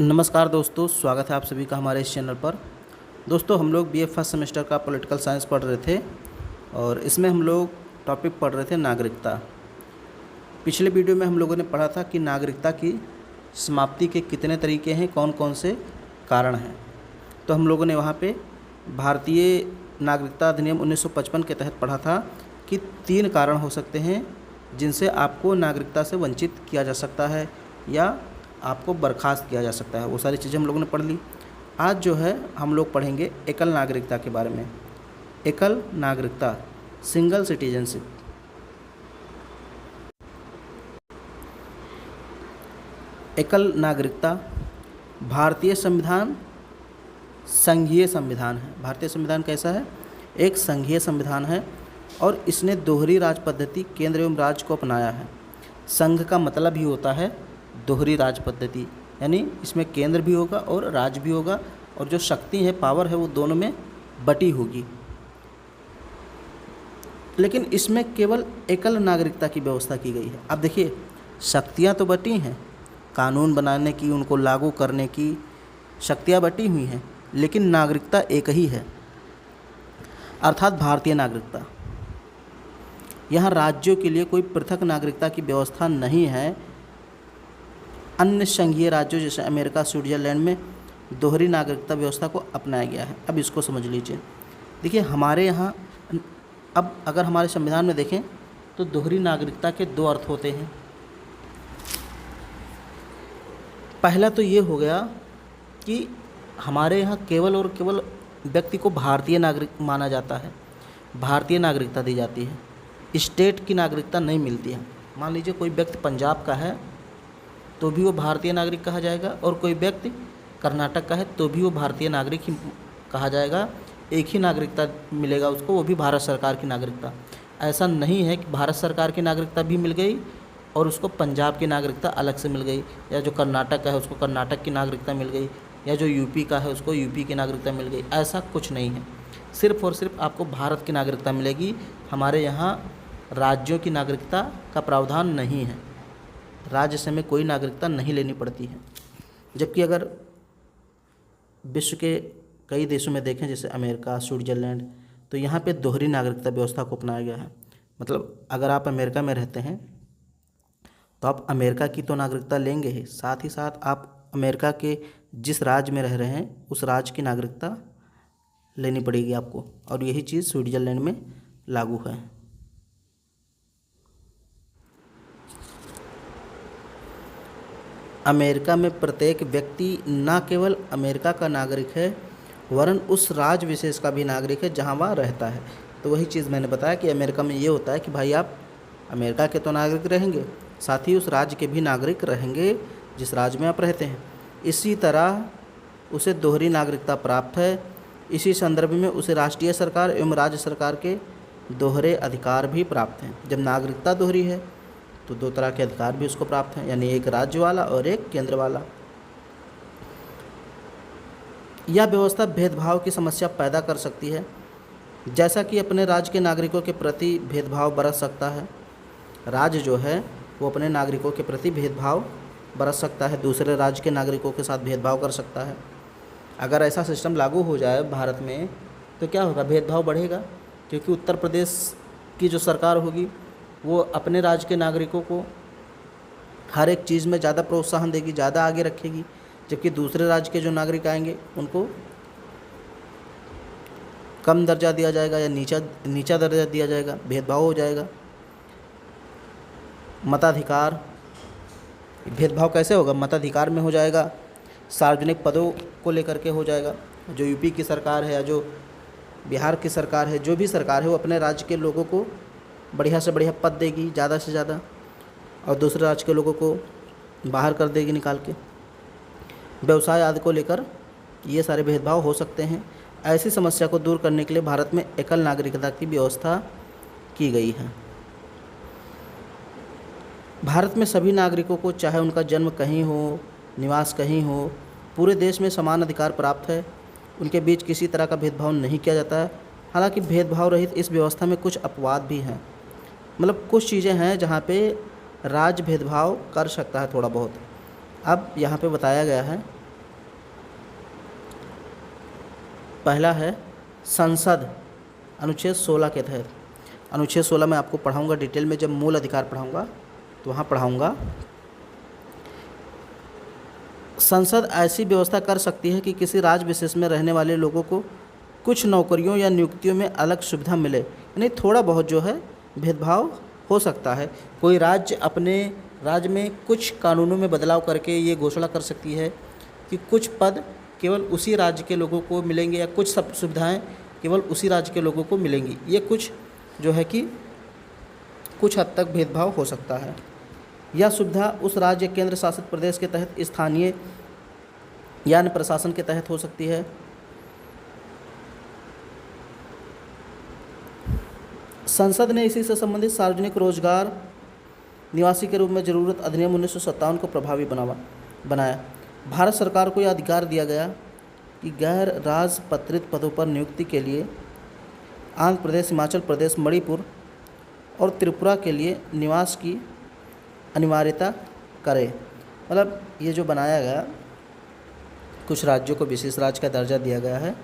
नमस्कार दोस्तों, स्वागत है आप सभी का हमारे इस चैनल पर। दोस्तों, हम लोग बीए फर्स्ट सेमेस्टर का पॉलिटिकल साइंस पढ़ रहे थे और इसमें हम लोग टॉपिक पढ़ रहे थे नागरिकता। पिछले वीडियो में हम लोगों ने पढ़ा था कि नागरिकता की समाप्ति के कितने तरीके हैं, कौन कौन से कारण हैं। तो हम लोगों ने वहाँ पे भारतीय नागरिकता अधिनियम 1955 के तहत पढ़ा था कि 3 कारण हो सकते हैं जिनसे आपको नागरिकता से वंचित किया जा सकता है या आपको बर्खास्त किया जा सकता है। वो सारी चीज़ें हम लोगों ने पढ़ ली। आज जो है हम लोग पढ़ेंगे एकल नागरिकता के बारे में। एकल नागरिकता, सिंगल सिटीजनशिप। एकल नागरिकता भारतीय संविधान संघीय संविधान है। भारतीय संविधान कैसा है? एक संघीय संविधान है और इसने दोहरी राज पद्धति केंद्र एवं राज्य को अपनाया है। संघ का मतलब ही होता है दोहरी राज पद्धति, यानी इसमें केंद्र भी होगा और राज्य भी होगा और जो शक्ति है, पावर है, वो दोनों में बटी होगी। लेकिन इसमें केवल एकल नागरिकता की व्यवस्था की गई है। अब देखिए, शक्तियां तो बटी हैं, कानून बनाने की, उनको लागू करने की शक्तियां बटी हुई हैं, लेकिन नागरिकता एक ही है, अर्थात भारतीय नागरिकता। यहाँ राज्यों के लिए कोई पृथक नागरिकता की व्यवस्था नहीं है। अन्य संघीय राज्यों जैसे अमेरिका, स्विट्जरलैंड में दोहरी नागरिकता व्यवस्था को अपनाया गया है। अब इसको समझ लीजिए। देखिए, हमारे यहाँ अब अगर हमारे संविधान में देखें तो दोहरी नागरिकता के 2 अर्थ होते हैं। पहला तो ये हो गया कि हमारे यहाँ केवल और केवल व्यक्ति को भारतीय नागरिक माना जाता है, भारतीय नागरिकता दी जाती है, स्टेट की नागरिकता नहीं मिलती है। मान लीजिए कोई व्यक्ति पंजाब का है तो भी वो भारतीय नागरिक कहा जाएगा, और कोई व्यक्ति कर्नाटक का है तो भी वो भारतीय नागरिक ही कहा जाएगा। एक ही नागरिकता मिलेगा उसको, वो भी भारत सरकार की नागरिकता। ऐसा नहीं है कि भारत सरकार की नागरिकता भी मिल गई और उसको पंजाब की नागरिकता अलग से मिल गई, या जो कर्नाटक का है उसको कर्नाटक की नागरिकता मिल गई, या जो यूपी का है उसको यूपी की नागरिकता मिल गई। ऐसा कुछ नहीं है। सिर्फ़ और सिर्फ आपको भारत की नागरिकता मिलेगी। हमारे यहाँ राज्यों की नागरिकता का प्रावधान नहीं है। राज्य से हमें कोई नागरिकता नहीं लेनी पड़ती है। जबकि अगर विश्व के कई देशों में देखें, जैसे अमेरिका, स्विट्जरलैंड, तो यहाँ पे दोहरी नागरिकता व्यवस्था को अपनाया गया है। मतलब अगर आप अमेरिका में रहते हैं तो आप अमेरिका की तो नागरिकता लेंगे ही, साथ ही साथ आप अमेरिका के जिस राज्य में रह रहे हैं उस राज्य की नागरिकता लेनी पड़ेगी आपको, और यही चीज़ स्विट्जरलैंड में लागू है। अमेरिका में प्रत्येक व्यक्ति न केवल अमेरिका का नागरिक है वरन उस राज्य विशेष का भी नागरिक है जहां वह रहता है। तो वही चीज़ मैंने बताया कि अमेरिका में ये होता है कि भाई आप अमेरिका के तो नागरिक रहेंगे, साथ ही उस राज्य के भी नागरिक रहेंगे जिस राज्य में आप रहते हैं। इसी तरह उसे दोहरी नागरिकता प्राप्त है। इसी संदर्भ में उसे राष्ट्रीय सरकार एवं राज्य सरकार के दोहरे अधिकार भी प्राप्त हैं। जब नागरिकता दोहरी है तो 2 तरह के अधिकार भी उसको प्राप्त हैं, यानी एक राज्य वाला और एक केंद्र वाला। यह व्यवस्था भेदभाव की समस्या पैदा कर सकती है, जैसा कि अपने राज्य के नागरिकों के प्रति भेदभाव बरत सकता है। राज्य जो है वो अपने नागरिकों के प्रति भेदभाव बरत सकता है, दूसरे राज्य के नागरिकों के साथ भेदभाव कर सकता है। अगर ऐसा सिस्टम लागू हो जाए भारत में तो क्या होगा? भेदभाव बढ़ेगा, क्योंकि उत्तर प्रदेश की जो सरकार होगी वो अपने राज्य के नागरिकों को हर एक चीज़ में ज़्यादा प्रोत्साहन देगी, ज़्यादा आगे रखेगी, जबकि दूसरे राज्य के जो नागरिक आएंगे उनको कम दर्जा दिया जाएगा या नीचा दर्जा दिया जाएगा, भेदभाव हो जाएगा। मताधिकार, भेदभाव कैसे होगा? मताधिकार में हो जाएगा, सार्वजनिक पदों को लेकर के हो जाएगा। जो यूपी की सरकार है या जो बिहार की सरकार है, जो भी सरकार है, वो अपने राज्य के लोगों को बढ़िया से बढ़िया पद देगी, ज़्यादा से ज़्यादा, और दूसरे राज्य के लोगों को बाहर कर देगी निकाल के। व्यवसाय आदि को लेकर ये सारे भेदभाव हो सकते हैं। ऐसी समस्या को दूर करने के लिए भारत में एकल नागरिकता की व्यवस्था की गई है। भारत में सभी नागरिकों को, चाहे उनका जन्म कहीं हो, निवास कहीं हो, पूरे देश में समान अधिकार प्राप्त है। उनके बीच किसी तरह का भेदभाव नहीं किया जाता है। हालांकि भेदभाव रहित इस व्यवस्था में कुछ अपवाद भी हैं। मतलब कुछ चीज़ें हैं जहाँ पे राज्य भेदभाव कर सकता है थोड़ा बहुत। अब यहाँ पे बताया गया है पहला है संसद, अनुच्छेद 16 के तहत। अनुच्छेद 16 में आपको पढ़ाऊंगा डिटेल में, जब मूल अधिकार पढ़ाऊंगा तो वहाँ पढ़ाऊंगा। संसद ऐसी व्यवस्था कर सकती है कि किसी राज्य विशेष में रहने वाले लोगों को कुछ नौकरियों या नियुक्तियों में अलग सुविधा मिले, यानी थोड़ा बहुत जो है भेदभाव हो सकता है। कोई राज्य अपने राज्य में कुछ कानूनों में बदलाव करके ये घोषणा कर सकती है कि कुछ पद केवल उसी राज्य के लोगों को मिलेंगे या कुछ सब सुविधाएं केवल उसी राज्य के लोगों को मिलेंगी। ये कुछ जो है कि कुछ हद तक भेदभाव हो सकता है। यह सुविधा उस राज्य केंद्र शासित प्रदेश के तहत स्थानीय या अन्य प्रशासन के तहत हो सकती है। संसद ने इसी से संबंधित सार्वजनिक रोजगार निवासी के रूप में जरूरत अधिनियम 1957 को प्रभावी बनाया। भारत सरकार को यह अधिकार दिया गया कि गैर राजपत्रित पदों पर नियुक्ति के लिए आंध्र प्रदेश, हिमाचल प्रदेश, मणिपुर और त्रिपुरा के लिए निवास की अनिवार्यता करे। मतलब ये जो बनाया गया, कुछ राज्यों को विशेष राज्य का दर्जा दिया गया है,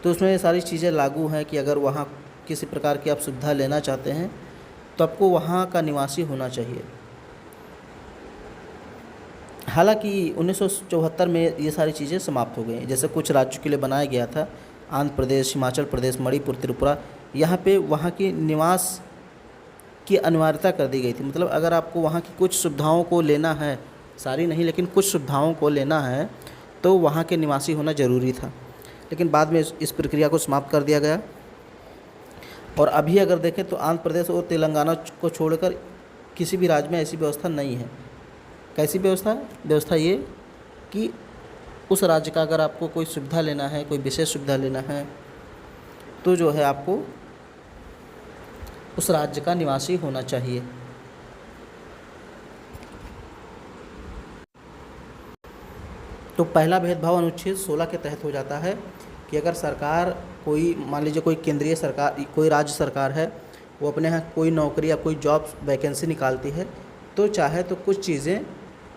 तो उसमें ये सारी चीज़ें लागू हैं कि अगर वहाँ किसी प्रकार की आप सुविधा लेना चाहते हैं तो आपको वहाँ का निवासी होना चाहिए। हालांकि 1974 में ये सारी चीज़ें समाप्त हो गई। जैसे कुछ राज्यों के लिए बनाया गया था, आंध्र प्रदेश, हिमाचल प्रदेश, मणिपुर, त्रिपुरा, यहाँ पे वहाँ की निवास की अनिवार्यता कर दी गई थी। मतलब अगर आपको वहाँ की कुछ सुविधाओं को लेना है, सारी नहीं लेकिन कुछ सुविधाओं को लेना है, तो वहाँ के निवासी होना ज़रूरी था। लेकिन बाद में इस प्रक्रिया को समाप्त कर दिया गया। और अभी अगर देखें तो आंध्र प्रदेश और तेलंगाना को छोड़कर किसी भी राज्य में ऐसी व्यवस्था नहीं है। कैसी व्यवस्था है? व्यवस्था ये कि उस राज्य का अगर आपको कोई सुविधा लेना है, कोई विशेष सुविधा लेना है, तो जो है आपको उस राज्य का निवासी होना चाहिए। तो पहला भेदभाव अनुच्छेद 16 के तहत हो जाता है कि अगर सरकार कोई, मान लीजिए कोई केंद्रीय सरकार, कोई राज्य सरकार है, वो अपने यहाँ कोई नौकरी या कोई जॉब वैकेंसी निकालती है, तो चाहे तो कुछ चीज़ें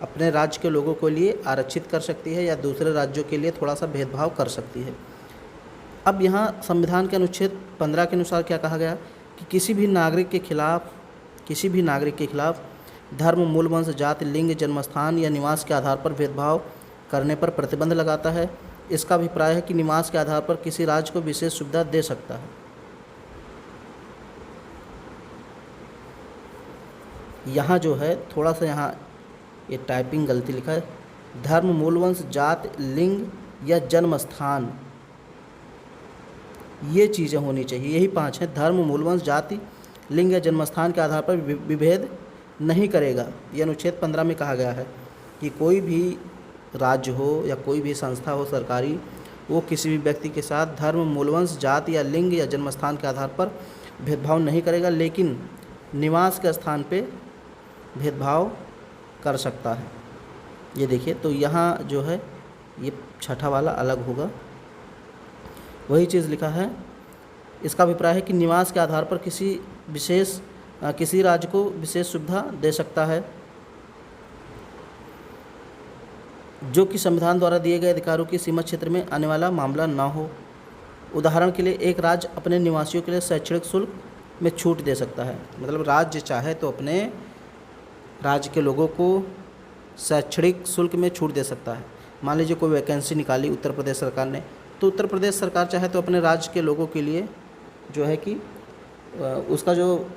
अपने राज्य के लोगों के लिए आरक्षित कर सकती है या दूसरे राज्यों के लिए थोड़ा सा भेदभाव कर सकती है। अब यहाँ संविधान के अनुच्छेद 15 के अनुसार क्या कहा गया कि किसी भी नागरिक के खिलाफ धर्म, मूल वंश, जाति, लिंग, जन्मस्थान या निवास के आधार पर भेदभाव करने पर प्रतिबंध लगाता है। इसका अभिप्राय है कि निवास के आधार पर किसी राज्य को विशेष सुविधा दे सकता है। यहाँ जो है थोड़ा सा यहाँ ये टाइपिंग गलती लिखा है। धर्म, मूल वंश, जाति, लिंग या जन्म स्थान, ये चीज़ें होनी चाहिए। यही 5 हैं। धर्म, मूल वंश, जाति, लिंग या जन्मस्थान के आधार पर विभेद नहीं करेगा। ये अनुच्छेद 15 में कहा गया है कि कोई भी राज्य हो या कोई भी संस्था हो सरकारी, वो किसी भी व्यक्ति के साथ धर्म, मूल वंश, जाति या लिंग या जन्मस्थान के आधार पर भेदभाव नहीं करेगा, लेकिन निवास के स्थान पे भेदभाव कर सकता है। ये देखिए, तो यहाँ जो है ये छठा वाला अलग होगा, वही चीज़ लिखा है। इसका अभिप्राय है कि निवास के आधार पर किसी राज्य को विशेष सुविधा दे सकता है जो कि संविधान द्वारा दिए गए अधिकारों की सीमा क्षेत्र में आने वाला मामला ना हो। उदाहरण के लिए एक राज्य अपने निवासियों के लिए शैक्षणिक शुल्क में छूट दे सकता है। मतलब राज्य चाहे तो अपने राज्य के लोगों को शैक्षणिक शुल्क में छूट दे सकता है। मान लीजिए कोई वैकेंसी निकाली उत्तर प्रदेश सरकार ने, तो उत्तर प्रदेश सरकार चाहे तो अपने राज्य के लोगों के लिए जो है कि उसका जो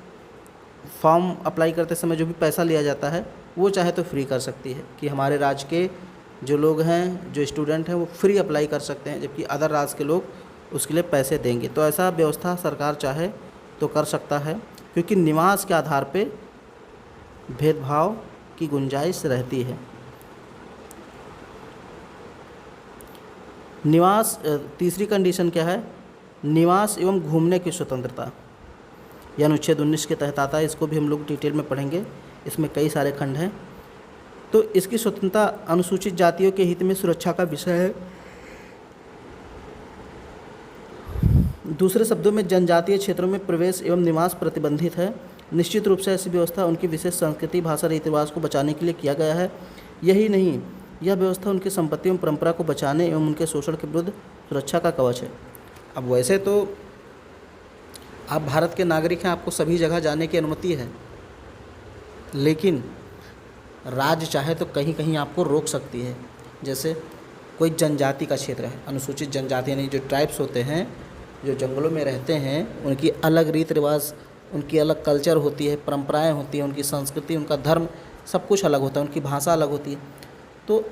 फॉर्म अप्लाई करते समय जो भी पैसा लिया जाता है, वो चाहे तो फ्री कर सकती है कि हमारे राज्य के जो लोग हैं, जो स्टूडेंट हैं, वो फ्री अप्लाई कर सकते हैं, जबकि अदर राज्य के लोग उसके लिए पैसे देंगे। तो ऐसा व्यवस्था सरकार चाहे तो कर सकता है, क्योंकि निवास के आधार पे भेदभाव की गुंजाइश रहती है। निवास, तीसरी कंडीशन क्या है? निवास एवं घूमने की स्वतंत्रता। यह अनुच्छेद 19 के तहत आता है। इसको भी हम लोग डिटेल में पढ़ेंगे, इसमें कई सारे खंड हैं। तो इसकी स्वतंत्रता अनुसूचित जातियों के हित में सुरक्षा का विषय है। दूसरे शब्दों में जनजातीय क्षेत्रों में प्रवेश एवं निवास प्रतिबंधित है। निश्चित रूप से ऐसी व्यवस्था उनकी विशेष संस्कृति, भाषा, रीति रिवाज को बचाने के लिए किया गया है। यही नहीं, यह व्यवस्था उनकी संपत्ति एवं परंपरा को बचाने एवं उनके शोषण के विरुद्ध सुरक्षा का कवच है। अब वैसे तो आप भारत के नागरिक हैं, आपको सभी जगह जाने की अनुमति है, लेकिन राज्य चाहे तो कहीं कहीं आपको रोक सकती है। जैसे कोई जनजाति का क्षेत्र है, अनुसूचित जनजाति यानी जो ट्राइब्स होते हैं, जो जंगलों में रहते हैं, उनकी अलग रीति रिवाज, उनकी अलग कल्चर होती है, परंपराएं होती हैं, उनकी संस्कृति, उनका धर्म, सब कुछ अलग होता है, उनकी भाषा अलग होती है। तो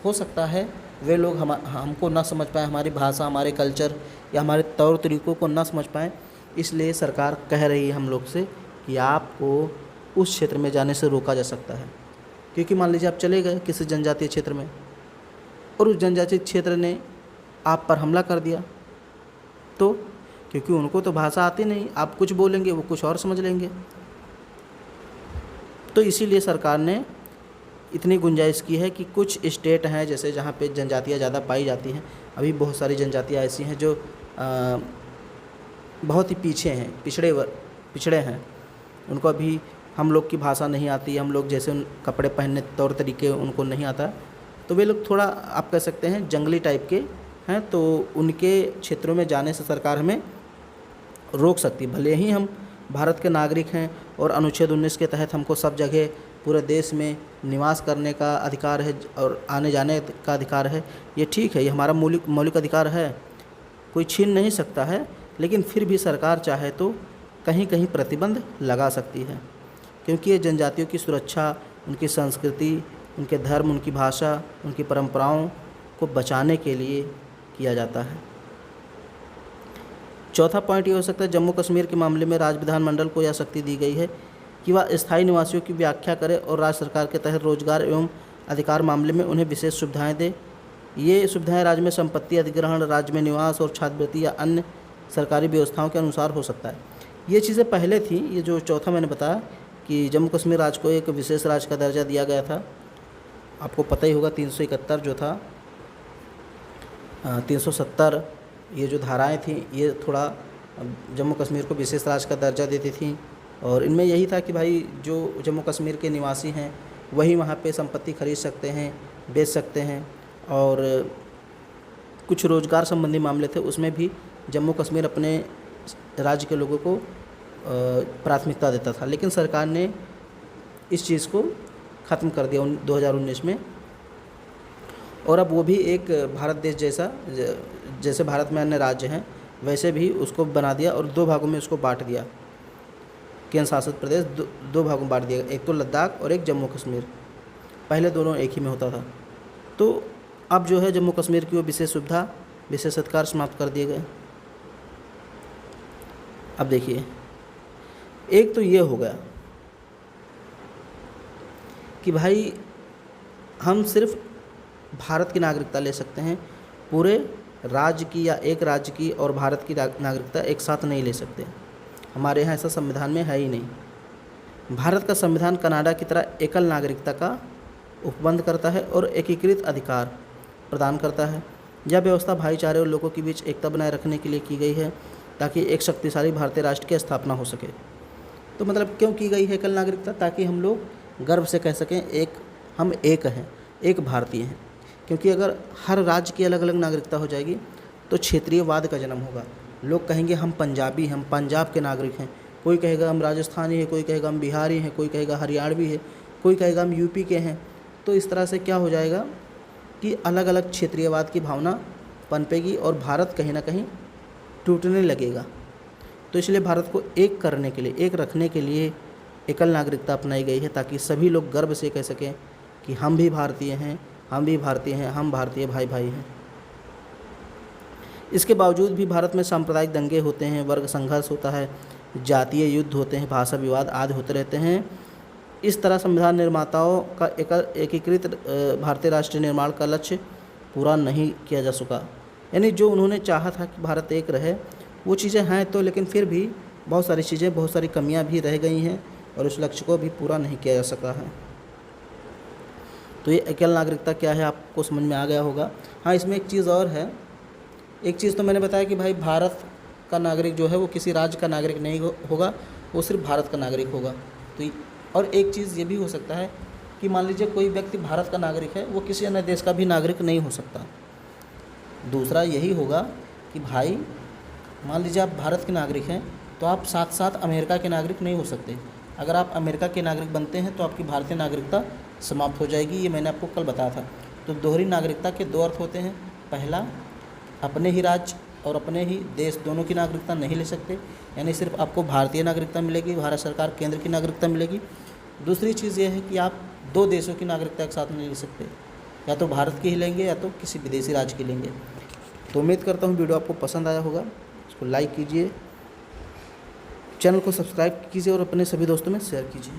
हो सकता है वे लोग हमको ना समझ पाएँ, हमारी भाषा, हमारे कल्चर या हमारे तौर तरीक़ों को ना समझ पाएँ। इसलिए सरकार कह रही है हम लोग से कि आपको उस क्षेत्र में जाने से रोका जा सकता है। क्योंकि मान लीजिए आप चले गए किसी जनजातीय क्षेत्र में और उस जनजातीय क्षेत्र ने आप पर हमला कर दिया, तो क्योंकि उनको तो भाषा आती नहीं, आप कुछ बोलेंगे वो कुछ और समझ लेंगे। तो इसीलिए सरकार ने इतनी गुंजाइश की है कि कुछ स्टेट हैं जैसे जहाँ पे जनजातियाँ ज़्यादा पाई जाती हैं, अभी बहुत सारी जनजातियाँ ऐसी हैं जो बहुत ही पीछे हैं, पिछड़े हैं, उनको अभी हम लोग की भाषा नहीं आती, हम लोग जैसे उन कपड़े पहनने तौर तरीके उनको नहीं आता, तो वे लोग थोड़ा आप कह सकते हैं जंगली टाइप के हैं। तो उनके क्षेत्रों में जाने से सरकार हमें रोक सकती है। भले ही हम भारत के नागरिक हैं और अनुच्छेद 19 के तहत हमको सब जगह पूरे देश में निवास करने का अधिकार है और आने जाने का अधिकार है, ये ठीक है, ये हमारा मौलिक अधिकार है, कोई छीन नहीं सकता है। लेकिन फिर भी सरकार चाहे तो कहीं कहीं प्रतिबंध लगा सकती है, क्योंकि ये जनजातियों की सुरक्षा, उनकी संस्कृति, उनके धर्म, उनकी भाषा, उनकी परंपराओं को बचाने के लिए किया जाता है। चौथा पॉइंट ये हो सकता है, जम्मू कश्मीर के मामले में राज्य विधानमंडल को यह शक्ति दी गई है कि वह स्थायी निवासियों की व्याख्या करे और राज्य सरकार के तहत रोजगार एवं अधिकार मामले में उन्हें विशेष सुविधाएं दे। ये सुविधाएं राज्य में संपत्ति अधिग्रहण, राज्य में निवास और छात्रवृत्ति या अन्य सरकारी व्यवस्थाओं के अनुसार हो सकता है। ये चीज़ें पहले थी। ये जो चौथा मैंने बताया कि जम्मू कश्मीर राज्य को एक विशेष राज्य का दर्जा दिया गया था, आपको पता ही होगा 371 जो था, 370 ये जो धाराएं थी, ये थोड़ा जम्मू कश्मीर को विशेष राज्य का दर्जा देती थी। और इनमें यही था कि भाई जो जम्मू कश्मीर के निवासी हैं वही वहाँ पे संपत्ति खरीद सकते हैं, बेच सकते हैं, और कुछ रोज़गार संबंधी मामले थे उसमें भी जम्मू कश्मीर अपने राज्य के लोगों को प्राथमिकता देता था। लेकिन सरकार ने इस चीज़ को ख़त्म कर दिया 2019 में, और अब वो भी एक भारत देश जैसे भारत में अन्य राज्य हैं वैसे भी उसको बना दिया और दो भागों में उसको बांट दिया। केंद्र शासित प्रदेश दो भागों में बांट दिया, एक तो लद्दाख और एक जम्मू कश्मीर। पहले दोनों एक ही में होता था। तो अब जो है जम्मू कश्मीर की वो विशेष सुविधा, विशेष अधिकार समाप्त कर दिए गए। अब देखिए, एक तो ये हो गया कि भाई हम सिर्फ भारत की नागरिकता ले सकते हैं, पूरे राज्य की या एक राज्य की और भारत की नागरिकता एक साथ नहीं ले सकते। हमारे यहाँ ऐसा संविधान में है ही नहीं। भारत का संविधान कनाडा की तरह एकल नागरिकता का उपबंध करता है और एकीकृत अधिकार प्रदान करता है। यह व्यवस्था भाईचारे और लोगों के बीच एकता बनाए रखने के लिए की गई है ताकि एक शक्तिशाली भारतीय राष्ट्र की स्थापना हो सके। तो मतलब क्यों की गई है एकल नागरिकता? ताकि हम लोग गर्व से कह सकें हम एक हैं, एक भारतीय हैं। क्योंकि अगर हर राज्य की अलग अलग नागरिकता हो जाएगी तो क्षेत्रीयवाद का जन्म होगा। लोग कहेंगे हम पंजाबी, हम पंजाब के नागरिक हैं, कोई कहेगा हम राजस्थानी हैं, कोई कहेगा हम बिहारी हैं, कोई कहेगा हरियाणवी है, कोई कहेगा हम यूपी के हैं। तो इस तरह से क्या हो जाएगा कि अलग अलग क्षेत्रीयवाद की भावना पनपेगी और भारत कहीं ना कहीं टूटने लगेगा। तो इसलिए भारत को एक करने के लिए, एक रखने के लिए एकल नागरिकता अपनाई गई है ताकि सभी लोग गर्व से कह सकें कि हम भी भारतीय हैं, हम भी भारतीय हैं, हम भारतीय भाई भाई हैं। इसके बावजूद भी भारत में सांप्रदायिक दंगे होते हैं, वर्ग संघर्ष होता है, जातीय युद्ध होते हैं, भाषा विवाद आदि होते रहते हैं। इस तरह संविधान निर्माताओं का एकीकृत भारतीय राष्ट्रीय निर्माण का लक्ष्य पूरा नहीं किया जा सका। यानी जो उन्होंने चाहा था कि भारत एक रहे, वो चीज़ें हैं तो, लेकिन फिर भी बहुत सारी चीज़ें, बहुत सारी कमियां भी रह गई हैं और उस लक्ष्य को भी पूरा नहीं किया जा सका है। तो ये एकल नागरिकता क्या है आपको समझ में आ गया होगा। हाँ, इसमें एक चीज़ और है। एक चीज़ तो मैंने बताया कि भाई भारत का नागरिक जो है वो किसी राज्य का नागरिक नहीं होगा, वो सिर्फ भारत का नागरिक होगा। तो और एक चीज़ ये भी हो सकता है कि मान लीजिए कोई व्यक्ति भारत का नागरिक है, वो किसी अन्य देश का भी नागरिक नहीं हो सकता। दूसरा यही होगा कि भाई मान लीजिए आप भारत के नागरिक हैं तो आप साथ साथ अमेरिका के नागरिक नहीं हो सकते। अगर आप अमेरिका के नागरिक बनते हैं तो आपकी भारतीय नागरिकता समाप्त हो जाएगी। ये मैंने आपको कल बताया था। तो दोहरी नागरिकता के दो अर्थ होते हैं। पहला, अपने ही राज्य और अपने ही देश दोनों की नागरिकता नहीं ले सकते, यानी सिर्फ आपको भारतीय नागरिकता मिलेगी, भारत सरकार केंद्र की नागरिकता मिलेगी। दूसरी चीज़ ये है कि आप दो देशों की नागरिकता एक साथ नहीं ले सकते, या तो भारत की ही लेंगे या तो किसी विदेशी राज्य की लेंगे। तो उम्मीद करता हूँ वीडियो आपको पसंद आया होगा। इसको लाइक कीजिए, चैनल को सब्सक्राइब कीजिए और अपने सभी दोस्तों में शेयर कीजिए।